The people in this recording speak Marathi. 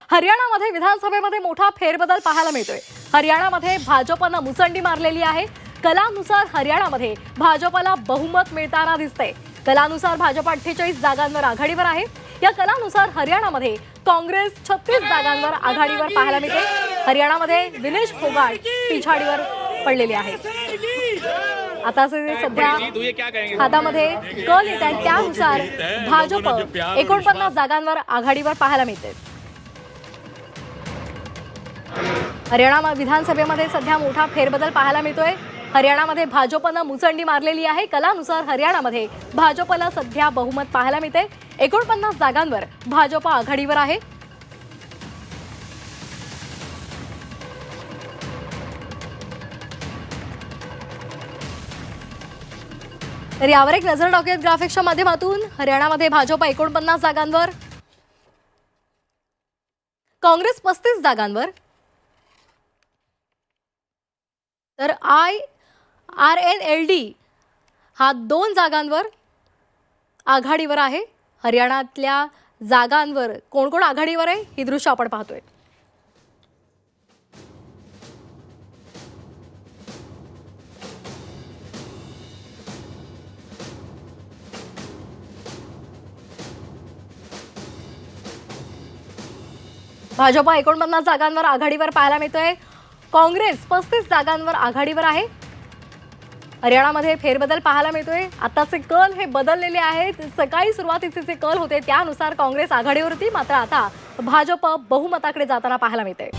हरियाणामध्ये विधानसभेमध्ये मोठा फेरबदल पाहायला मिळतोय। हरियाणामध्ये भाजपनं मुसंडी मारलेली आहे। कलानुसार हरियाणामध्ये भाजपला बहुमत मिळताना दिसतंय। कलानुसार भाजप 48 जागांवर आघाडीवर आहे। या कलानुसार हरियाणामध्ये काँग्रेस 36 जागांवर आघाडीवर पाहायला मिळते। हरियाणामध्ये विनेश फोगाट पिछाडीवर पडलेले आहेत। आता सध्या हातामध्ये कल येत आहे, त्यानुसार भाजप 49 जागांवर आघाडीवर पाहायला मिळते। हरियाणा विधानसभेमध्ये सध्या मोठा फेरबदल पाहायला मिळतोय। हरियाणामध्ये भाजपनं मुसंडी मारलेली आहे। कलानुसार हरियाणामध्ये भाजपला सध्या बहुमत पाहायला मिळते। 49 जागांवर भाजप आघाडीवर आहे। तर यावर एक नजर टाकूयात ग्राफिक्सच्या माध्यमातून। हरियाणामध्ये भाजप 49 जागांवर, काँग्रेस 35 जागांवर, तर IRNLD हा 2 जागांवर आघाडीवर आहे। हरियाणातल्या जागांवर कोण कोण आघाडीवर आहे ही दृश्य आपण पाहतोय। भाजप 49 जागांवर आघाडीवर पाहायला मिळतोय। काँग्रेस 35 जागांवर आघाडीवर आहे। हरियाणामध्ये फेरबदल पाहायला मिळतोय। आताचे कल हे बदललेले आहेत। सकाळी सुरुवातीचे जे कल होते त्यानुसार काँग्रेस आघाडीवर होती, मात्र आता भाजप बहुमताकडे जाताना पाहायला मिळते।